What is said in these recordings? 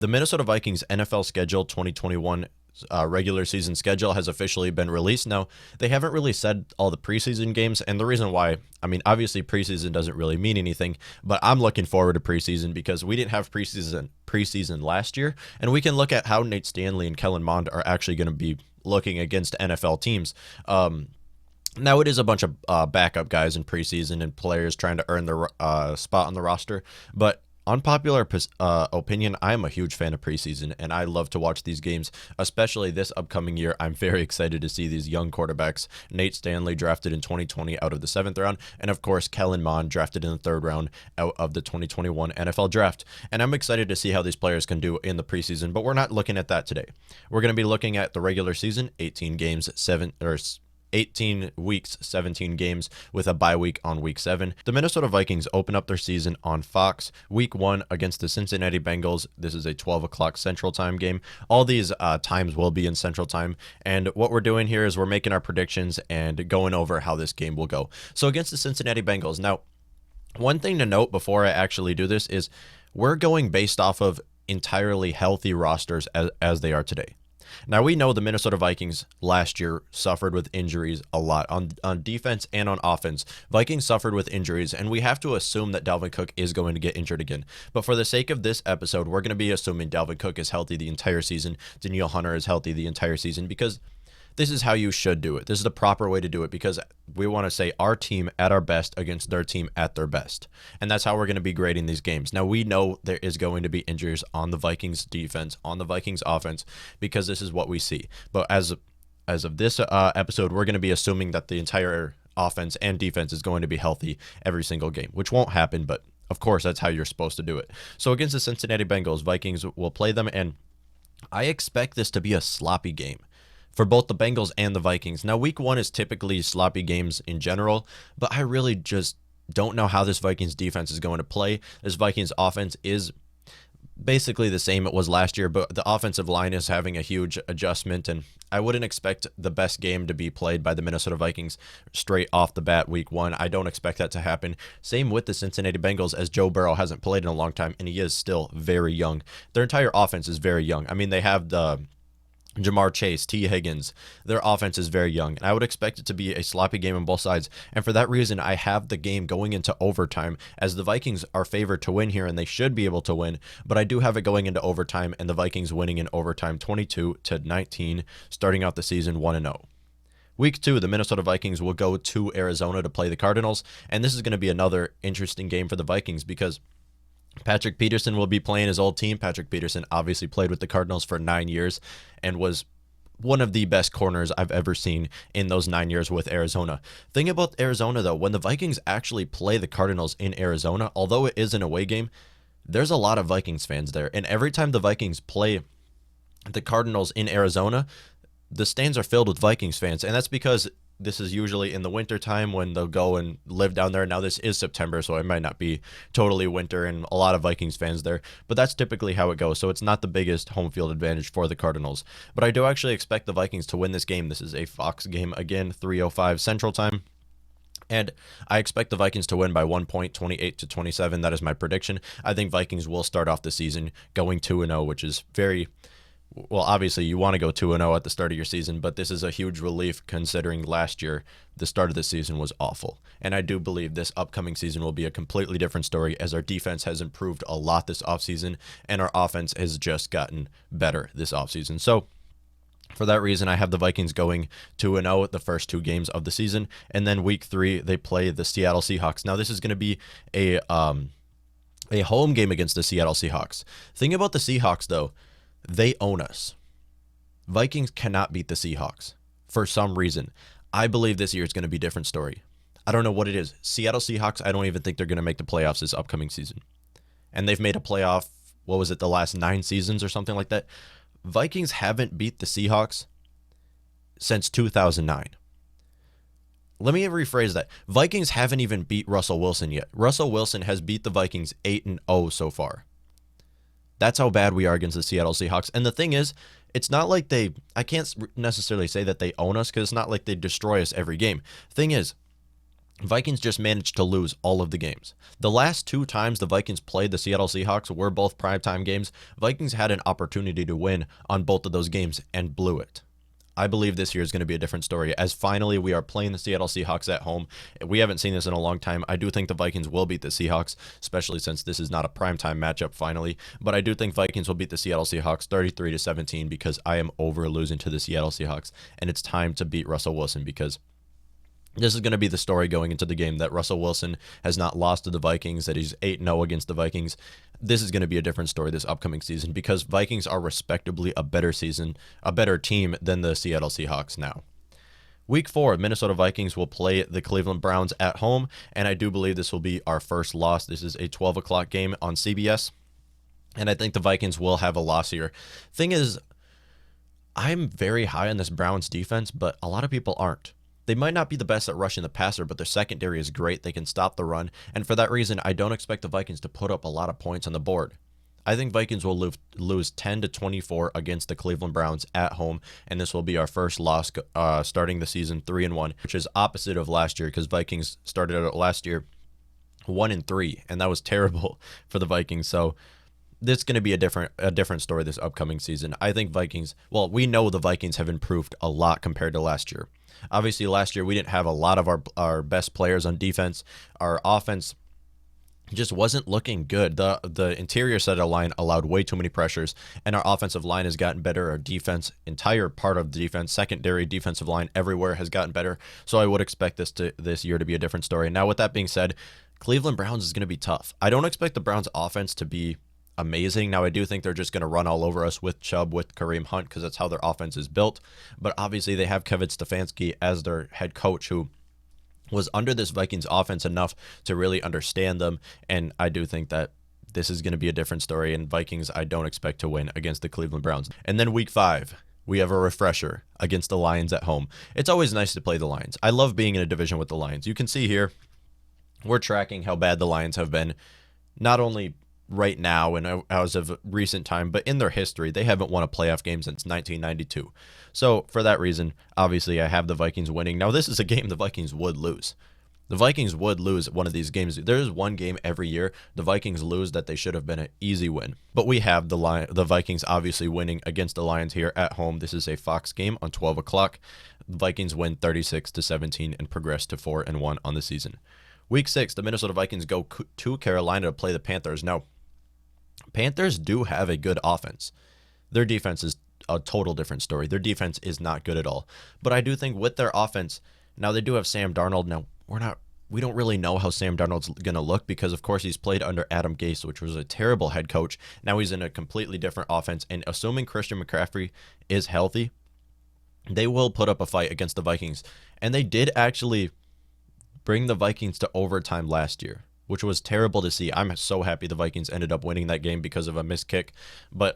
The Minnesota Vikings NFL schedule 2021 regular season schedule has officially been released. Now, they haven't really said all the preseason games, and the reason why, I mean, obviously preseason doesn't really mean anything, but I'm looking forward to preseason because we didn't have preseason last year, and we can look at how Nate Stanley and Kellen Mond are actually going to be looking against NFL teams. Now, it is a bunch of backup guys in preseason and players trying to earn their spot on the roster, but unpopular opinion, I am a huge fan of preseason, and I love to watch these games, especially this upcoming year. I'm very excited to see these young quarterbacks. Nate Stanley drafted in 2020 out of the 7th round, and of course, Kellen Mond drafted in the 3rd round out of the 2021 NFL draft. And I'm excited to see how these players can do in the preseason, but we're not looking at that today. We're going to be looking at the regular season, 18 games, 18 weeks, 17 games with a bye week on week 7. The Minnesota Vikings open up their season on Fox week 1 against the Cincinnati Bengals. This is a 12 o'clock Central Time game. All these times will be in Central Time. And what we're doing here is we're making our predictions and going over how this game will go. So against the Cincinnati Bengals. Now, one thing to note before I actually do this is we're going based off of entirely healthy rosters as they are today. Now, we know the Minnesota Vikings last year suffered with injuries a lot on defense and on offense. Vikings suffered with injuries, and we have to assume that Dalvin Cook is going to get injured again. But for the sake of this episode, we're going to be assuming Dalvin Cook is healthy the entire season, Danielle Hunter is healthy the entire season, because this is how you should do it. This is the proper way to do it because we want to say our team at our best against their team at their best. And that's how we're going to be grading these games. Now, we know there is going to be injuries on the Vikings defense, on the Vikings offense, because this is what we see. But as of this episode, we're going to be assuming that the entire offense and defense is going to be healthy every single game, which won't happen, but of course, that's how you're supposed to do it. So against the Cincinnati Bengals, Vikings will play them, and I expect this to be a sloppy game for both the Bengals and the Vikings. Now, week 1 is typically sloppy games in general, but I really just don't know how this Vikings defense is going to play. This Vikings offense is basically the same it was last year, but the offensive line is having a huge adjustment, and I wouldn't expect the best game to be played by the Minnesota Vikings straight off the bat week 1. I don't expect that to happen. Same with the Cincinnati Bengals, as Joe Burrow hasn't played in a long time, and he is still very young. Their entire offense is very young. I mean, they have the Jamar Chase, T. Higgins. Their offense is very young, and I would expect it to be a sloppy game on both sides. And for that reason, I have the game going into overtime, as the Vikings are favored to win here, and they should be able to win. But I do have it going into overtime, and the Vikings winning in overtime 22-19, starting out the season 1-0. Week 2, the Minnesota Vikings will go to Arizona to play the Cardinals, and this is going to be another interesting game for the Vikings because Patrick Peterson will be playing his old team. Patrick Peterson obviously played with the Cardinals for 9 years and was one of the best corners I've ever seen in those 9 years with Arizona. Thing about Arizona, though, when the Vikings actually play the Cardinals in Arizona, although it is an away game, there's a lot of Vikings fans there. And every time the Vikings play the Cardinals in Arizona, the stands are filled with Vikings fans. And that's because this is usually in the winter time when they'll go and live down there. Now, this is September, so it might not be totally winter and a lot of Vikings fans there, but that's typically how it goes. So it's not the biggest home field advantage for the Cardinals. But I do actually expect the Vikings to win this game. This is a Fox game, again, 3:05 Central Time. And I expect the Vikings to win by 1 point, 28-27. That is my prediction. I think Vikings will start off the season going 2-0, which is very... Well, obviously, you want to go 2-0 at the start of your season, but this is a huge relief considering last year the start of the season was awful. And I do believe this upcoming season will be a completely different story as our defense has improved a lot this offseason and our offense has just gotten better this offseason. So for that reason, I have the Vikings going 2-0 the first 2 games of the season. And then week 3, they play the Seattle Seahawks. Now, this is going to be a home game against the Seattle Seahawks. Thing about the Seahawks, though, they own us. Vikings cannot beat the Seahawks for some reason. I believe this year is going to be a different story. I don't know what it is. Seattle Seahawks, I don't even think they're going to make the playoffs this upcoming season. And they've made a playoff, what was it, the last 9 seasons or something like that? Vikings haven't beat the Seahawks since 2009. Let me rephrase that. Vikings haven't even beat Russell Wilson yet. Russell Wilson has beat the Vikings 8-0 so far. That's how bad we are against the Seattle Seahawks. And the thing is, it's not like I can't necessarily say that they own us because it's not like they destroy us every game. Thing is, Vikings just managed to lose all of the games. The last two times the Vikings played the Seattle Seahawks were both primetime games. Vikings had an opportunity to win on both of those games and blew it. I believe this year is going to be a different story, as finally we are playing the Seattle Seahawks at home. We haven't seen this in a long time. I do think the Vikings will beat the Seahawks, especially since this is not a primetime matchup finally. But I do think Vikings will beat the Seattle Seahawks 33-17 because I am over losing to the Seattle Seahawks, and it's time to beat Russell Wilson because this is going to be the story going into the game, that Russell Wilson has not lost to the Vikings, that he's 8-0 against the Vikings. This is going to be a different story this upcoming season because Vikings are respectably a better team than the Seattle Seahawks now. Week 4, Minnesota Vikings will play the Cleveland Browns at home, and I do believe this will be our first loss. This is a 12 o'clock game on CBS, and I think the Vikings will have a loss here. Thing is, I'm very high on this Browns defense, but a lot of people aren't. They might not be the best at rushing the passer, but their secondary is great. They can stop the run. And for that reason, I don't expect the Vikings to put up a lot of points on the board. I think Vikings will lose 10-24 against the Cleveland Browns at home. And this will be our first loss starting the season 3-1, which is opposite of last year because Vikings started out last year 1-3. And that was terrible for the Vikings. So this is going to be a different story this upcoming season. I think we know the Vikings have improved a lot compared to last year. Obviously, last year we didn't have a lot of our best players on defense. Our offense just wasn't looking good. The interior side of the line allowed way too many pressures, and our offensive line has gotten better. Our defense, entire part of the defense, secondary defensive line everywhere has gotten better. So I would expect this year to be a different story. Now, with that being said, Cleveland Browns is going to be tough. I don't expect the Browns offense to be amazing. Now, I do think they're just going to run all over us with Chubb, with Kareem Hunt, because that's how their offense is built. But obviously, they have Kevin Stefanski as their head coach, who was under this Vikings offense enough to really understand them. And I do think that this is going to be a different story. And Vikings, I don't expect to win against the Cleveland Browns. And then week 5, we have a refresher against the Lions at home. It's always nice to play the Lions. I love being in a division with the Lions. You can see here, we're tracking how bad the Lions have been, not only right now and as of recent time, but in their history, they haven't won a playoff game since 1992. So for that reason, obviously, I have the Vikings winning. Now, this is a game the Vikings would lose. The Vikings would lose one of these games. There's one game every year the Vikings lose that they should have been an easy win. But we have the Vikings obviously winning against the Lions here at home. This is a Fox game on 12 o'clock. The Vikings win 36-17 and progress to 4-1 on the season. Week 6, the Minnesota Vikings go to Carolina to play the Panthers. Now, Panthers do have a good offense. Their defense is a total different story. Their defense is not good at all. But I do think with their offense, now they do have Sam Darnold. Now, we don't really know how Sam Darnold's going to look because, of course, he's played under Adam Gase, which was a terrible head coach. Now he's in a completely different offense. And assuming Christian McCaffrey is healthy, they will put up a fight against the Vikings. And they did actually bring the Vikings to overtime last year, which was terrible to see. I'm so happy the Vikings ended up winning that game because of a missed kick. But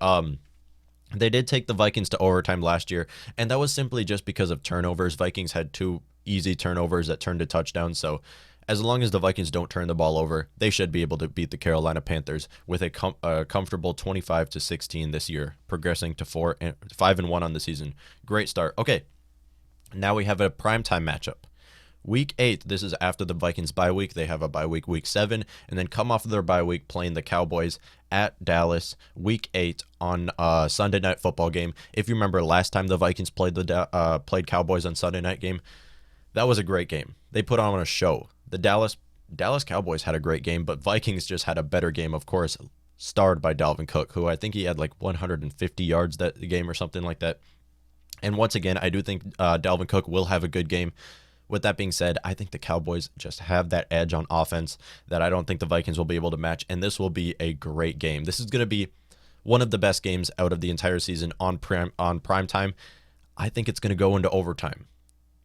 they did take the Vikings to overtime last year, and that was simply just because of turnovers. Vikings had 2 easy turnovers that turned to touchdowns. So as long as the Vikings don't turn the ball over, they should be able to beat the Carolina Panthers with a comfortable 25-16 this year, progressing to 5-1 on the season. Great start. Okay, now we have a primetime matchup. Week 8, this is after the Vikings bye week. They have a bye week 7, and then come off of their bye week playing the Cowboys at Dallas, week 8 on Sunday Night Football game. If you remember last time the Vikings played Cowboys on Sunday night game, that was a great game. They put on a show. The Dallas Cowboys had a great game, but Vikings just had a better game, of course, starred by Dalvin Cook, who I think he had like 150 yards that game or something like that. And once again, I do think Dalvin Cook will have a good game. With that being said, I think the Cowboys just have that edge on offense that I don't think the Vikings will be able to match, and this will be a great game. This is going to be one of the best games out of the entire season on prime time. I think it's going to go into overtime.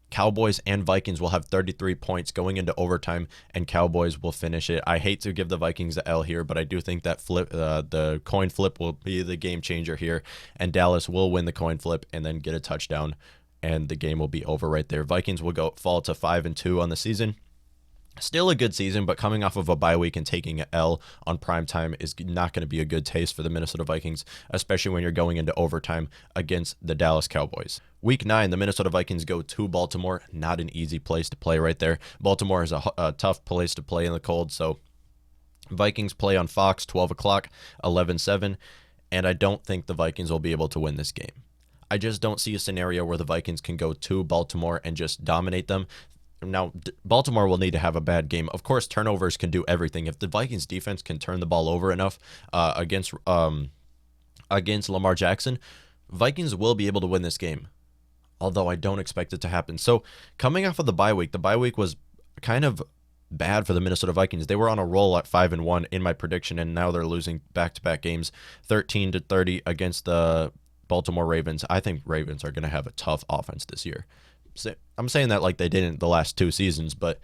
Cowboys and Vikings will have 33 points going into overtime, and Cowboys will finish it. I hate to give the Vikings the L here, but I do think that the coin flip will be the game changer here, and Dallas will win the coin flip and then get a touchdown, and the game will be over right there. Vikings will fall to 5-2 on the season. Still a good season, but coming off of a bye week and taking an L on prime time is not going to be a good taste for the Minnesota Vikings, especially when you're going into overtime against the Dallas Cowboys. Week 9, the Minnesota Vikings go to Baltimore. Not an easy place to play right there. Baltimore is a tough place to play in the cold, so Vikings play on Fox, 12 o'clock, 11-7, and I don't think the Vikings will be able to win this game. I just don't see a scenario where the Vikings can go to Baltimore and just dominate them. Now, Baltimore will need to have a bad game. Of course, turnovers can do everything. If the Vikings defense can turn the ball over enough against Lamar Jackson, Vikings will be able to win this game, although I don't expect it to happen. So coming off of the bye week was kind of bad for the Minnesota Vikings. They were on a roll at 5-1 in my prediction, and now they're losing back-to-back games, 13-30 against the Baltimore Ravens. I think Ravens are going to have a tough offense this year. I'm saying that like they didn't the last 2 seasons, but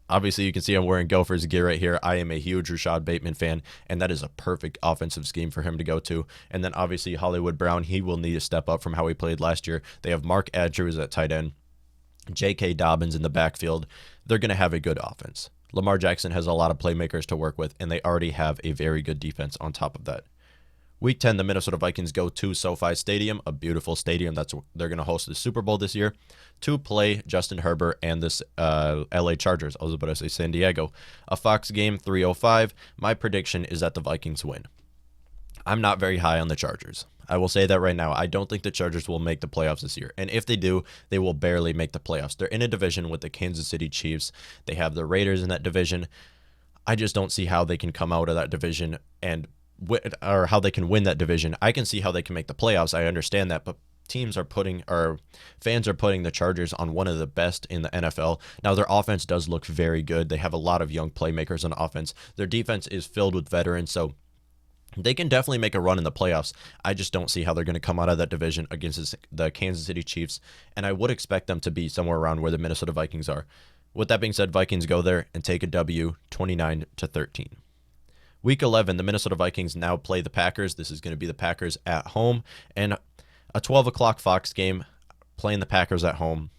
obviously you can see I'm wearing Gophers gear right here. I am a huge Rashad Bateman fan, and that is a perfect offensive scheme for him to go to. And then obviously Hollywood Brown, he will need to step up from how he played last year. They have Mark Andrews at tight end, J.K. Dobbins in the backfield. They're going to have a good offense. Lamar Jackson has a lot of playmakers to work with, and they already have a very good defense on top of that. Week 10, the Minnesota Vikings go to SoFi Stadium, a beautiful stadium. They're going to host the Super Bowl this year, to play Justin Herbert and this LA Chargers. I was about to say San Diego. A Fox game, 3:05. My prediction is that the Vikings win. I'm not very high on the Chargers. I will say that right now. I don't think the Chargers will make the playoffs this year. And if they do, they will barely make the playoffs. They're in a division with the Kansas City Chiefs. They have the Raiders in that division. I just don't see how they can come out of that division or how they can win that division. I can see how they can make the playoffs. I understand that, but fans are putting the Chargers on one of the best in the NFL. Now, their offense does look very good. They have a lot of young playmakers on offense. Their defense is filled with veterans, so they can definitely make a run in the playoffs. I just don't see how they're going to come out of that division against the Kansas City Chiefs, and I would expect them to be somewhere around where the Minnesota Vikings are. With that being said, Vikings go there and take a W, 29-13. Week 11, the Minnesota Vikings now play the Packers. This is going to be the Packers at home, and a 12 o'clock Fox game, playing the Packers at home.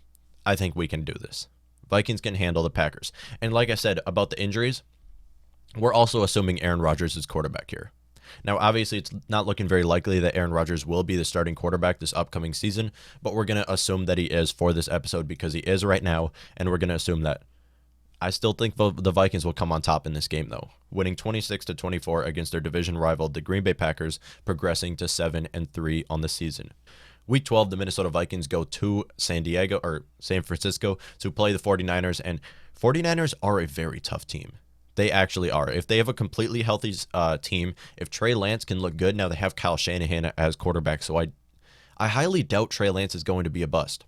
I think we can do this. Vikings can handle the Packers. And like I said about the injuries, we're also assuming Aaron Rodgers is quarterback here. Now, obviously, it's not looking very likely that Aaron Rodgers will be the starting quarterback this upcoming season, but we're going to assume that he is for this episode because he is right now, and we're going to assume that. I still think the Vikings will come on top in this game, though, winning 26-24 against their division rival, the Green Bay Packers, progressing to 7-3 on the season. Week 12, the Minnesota Vikings go to San Francisco to play the 49ers, and 49ers are a very tough team. They actually are. If they have a completely healthy team, if Trey Lance can look good, now they have Kyle Shanahan as quarterback, so I highly doubt Trey Lance is going to be a bust.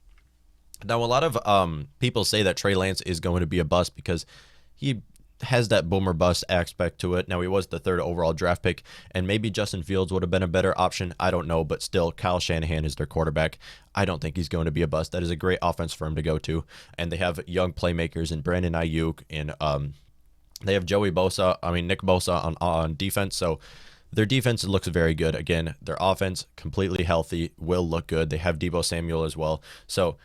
Now, a lot of people say that Trey Lance is going to be a bust because he has that boomer bust aspect to it. Now, he was the 3rd overall draft pick, and maybe Justin Fields would have been a better option. I don't know, but still, Kyle Shanahan is their quarterback. I don't think he's going to be a bust. That is a great offense for him to go to, and they have young playmakers in Brandon Ayuk, and they have Nick Bosa on defense, so their defense looks very good. Again, their offense, completely healthy, will look good. They have Deebo Samuel as well, so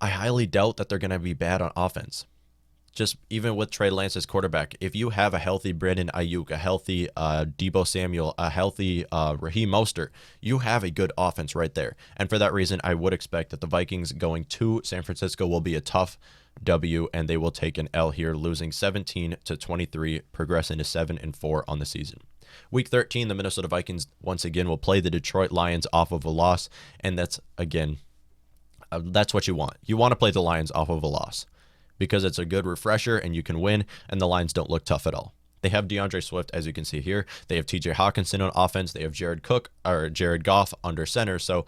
I highly doubt that they're going to be bad on offense. Just even with Trey Lance as quarterback, if you have a healthy Brandon Ayuk, a healthy Deebo Samuel, a healthy Raheem Mostert, you have a good offense right there. And for that reason, I would expect that the Vikings going to San Francisco will be a tough W, and they will take an L here, losing 17-23, progressing to 7-4 on the season. Week 13, the Minnesota Vikings once again will play the Detroit Lions off of a loss, and that's what you want. You want to play the Lions off of a loss because it's a good refresher and you can win, and the Lions don't look tough at all. They have DeAndre Swift, as you can see here. They have TJ Hawkinson on offense. They have Jared Goff under center. So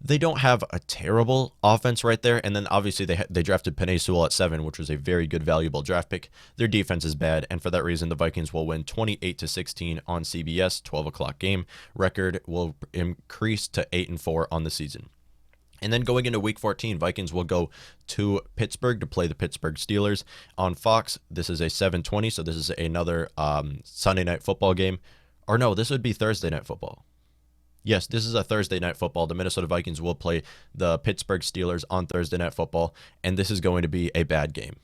they don't have a terrible offense right there. And then obviously they drafted Penei Sewell at 7, which was a very good, valuable draft pick. Their defense is bad, and for that reason, the Vikings will win 28-16 on CBS, 12 o'clock game. Record will increase to 8-4 on the season. And then going into Week 14, Vikings will go to Pittsburgh to play the Pittsburgh Steelers on Fox. This is a 7:20, so this is another Sunday Night Football game. Or no, this would be Thursday Night Football. Yes, this is a Thursday Night Football. The Minnesota Vikings will play the Pittsburgh Steelers on Thursday Night Football, and this is going to be a bad game.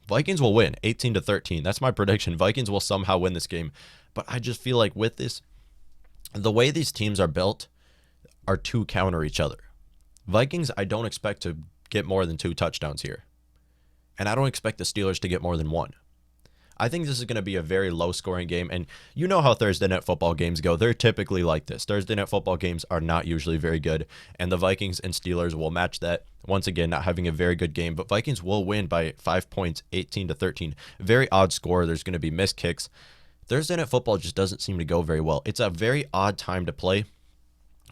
Vikings will win 18-13. That's my prediction. Vikings will somehow win this game. But I just feel like with this, the way these teams are built are to counter each other. Vikings, I don't expect to get more than 2 touchdowns here. And I don't expect the Steelers to get more than 1. I think this is going to be a very low-scoring game, and you know how Thursday Night Football games go. They're typically like this. Thursday Night Football games are not usually very good, and the Vikings and Steelers will match that. Once again, not having a very good game, but Vikings will win by 5 points, 18-13. Very odd score. There's going to be missed kicks. Thursday Night Football just doesn't seem to go very well. It's a very odd time to play.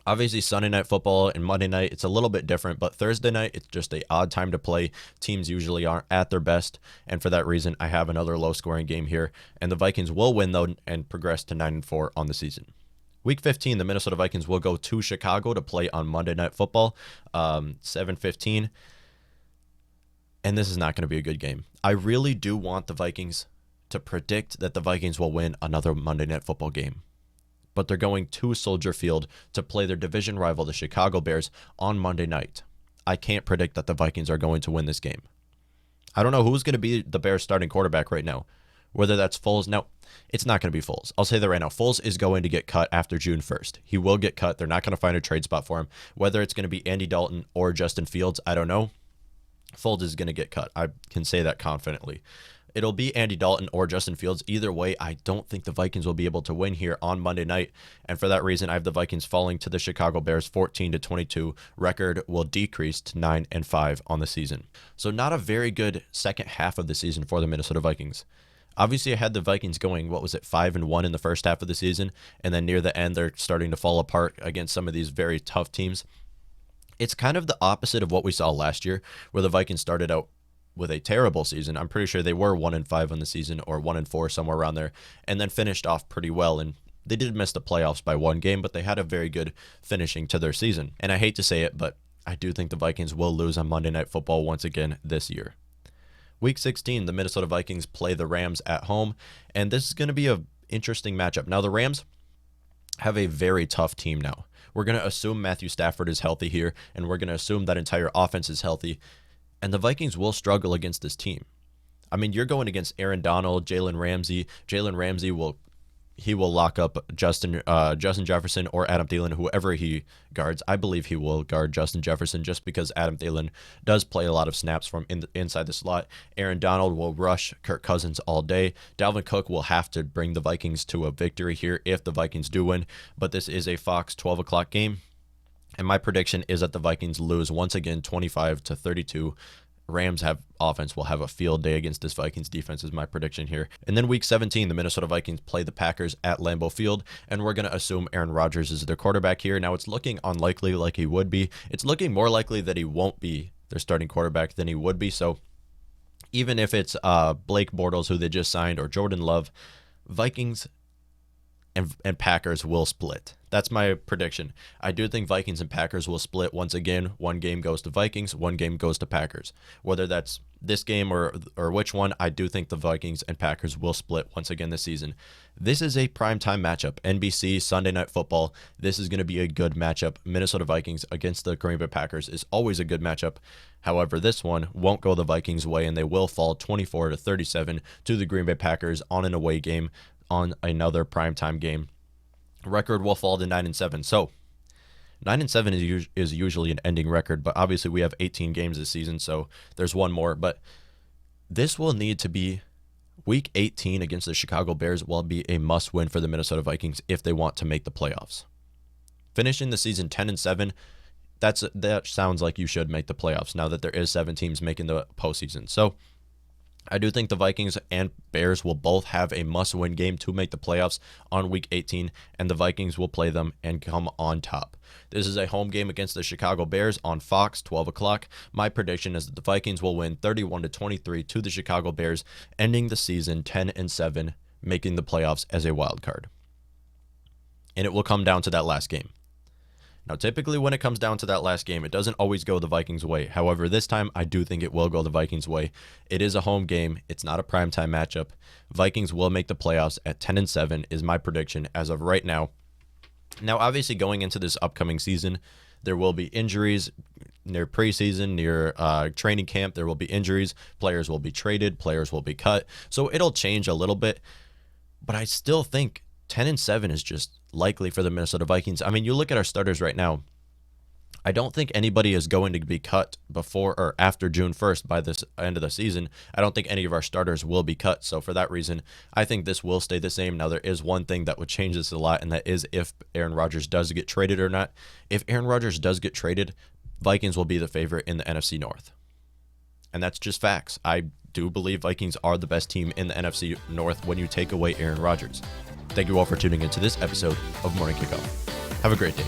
Obviously, Sunday Night Football and Monday night, it's a little bit different, but Thursday night, it's just an odd time to play. Teams usually aren't at their best, and for that reason, I have another low-scoring game here, and the Vikings will win, though, and progress to 9-4 on the season. Week 15, the Minnesota Vikings will go to Chicago to play on Monday Night Football, 7:15, and this is not going to be a good game. I really do want the Vikings to predict that the Vikings will win another Monday Night Football game. But they're going to Soldier Field to play their division rival, the Chicago Bears, on Monday night. I can't predict that the Vikings are going to win this game. I don't know who's going to be the Bears starting quarterback right now. Whether that's Foles. No, it's not going to be Foles. I'll say that right now. Foles is going to get cut after June 1st. He will get cut. They're not going to find a trade spot for him. Whether it's going to be Andy Dalton or Justin Fields, I don't know. Foles is going to get cut. I can say that confidently. It'll be Andy Dalton or Justin Fields. Either way, I don't think the Vikings will be able to win here on Monday night. And for that reason, I have the Vikings falling to the Chicago Bears 14-22. Record will decrease to 9-5 on the season. So not a very good second half of the season for the Minnesota Vikings. Obviously, I had the Vikings going, 5-1 in the first half of the season. And then near the end, they're starting to fall apart against some of these very tough teams. It's kind of the opposite of what we saw last year, where the Vikings started out with a terrible season. I'm pretty sure they were 1-5 on the season, or 1-4, somewhere around there, and then finished off pretty well. And they did miss the playoffs by 1 game, but they had a very good finishing to their season. And I hate to say it, but I do think the Vikings will lose on Monday Night Football once again this year. Week 16, the Minnesota Vikings play the Rams at home, and this is going to be an interesting matchup. Now, the Rams have a very tough team now. We're going to assume Matthew Stafford is healthy here, and we're going to assume that entire offense is healthy. And the Vikings will struggle against this team. I mean, you're going against Aaron Donald, Jalen Ramsey. Jalen Ramsey will lock up Justin Jefferson or Adam Thielen, whoever he guards. I believe he will guard Justin Jefferson just because Adam Thielen does play a lot of snaps from inside the slot. Aaron Donald will rush Kirk Cousins all day. Dalvin Cook will have to bring the Vikings to a victory here if the Vikings do win. But this is a Fox 12 o'clock game. And my prediction is that the Vikings lose once again, 25-32. Rams offense will have a field day against this Vikings defense is my prediction here. And then week 17, the Minnesota Vikings play the Packers at Lambeau Field, and we're going to assume Aaron Rodgers is their quarterback here. Now, it's looking unlikely like he would be. It's looking more likely that he won't be their starting quarterback than he would be. So even if it's Blake Bortles, who they just signed, or Jordan Love, Vikings and Packers will split. That's my prediction. I do think Vikings and Packers will split once again. 1 game goes to Vikings, 1 game goes to Packers. Whether that's this game or which one, I do think the Vikings and Packers will split once again this season. This is a primetime matchup. NBC, Sunday Night Football. This is going to be a good matchup. Minnesota Vikings against the Green Bay Packers is always a good matchup. However, this one won't go the Vikings' way, and they will fall 24-37 to the Green Bay Packers on an away game on another primetime game. Record will fall to 9-7. So 9-7 is usually an ending record, but obviously we have 18 games this season, so there's one more. But this will need to be week 18 against the Chicago Bears will be a must-win for the Minnesota Vikings if they want to make the playoffs. Finishing the season 10-7, that sounds like you should make the playoffs now that there is 7 teams making the postseason. So I do think the Vikings and Bears will both have a must-win game to make the playoffs on Week 18, and the Vikings will play them and come on top. This is a home game against the Chicago Bears on Fox, 12 o'clock. My prediction is that the Vikings will win 31-23 to the Chicago Bears, ending the season 10-7, making the playoffs as a wild card. And it will come down to that last game. Now, typically when it comes down to that last game, it doesn't always go the Vikings' way. However, this time, I do think it will go the Vikings' way. It is a home game. It's not a primetime matchup. Vikings will make the playoffs at 10-7 is my prediction as of right now. Now, obviously, going into this upcoming season, there will be injuries. near preseason, near training camp, there will be injuries. Players will be traded. Players will be cut. So it'll change a little bit. But I still think 10-7 is just likely for the Minnesota Vikings. I mean, you look at our starters right now. I don't think anybody is going to be cut before or after June 1st by this end of the season. I don't think any of our starters will be cut. So for that reason, I think this will stay the same. Now, there is one thing that would change this a lot, and that is if Aaron Rodgers does get traded or not. If Aaron Rodgers does get traded, Vikings will be the favorite in the NFC North. And that's just facts. I do believe Vikings are the best team in the NFC North when you take away Aaron Rodgers. Thank you all for tuning into this episode of Morning Kickoff. Have a great day.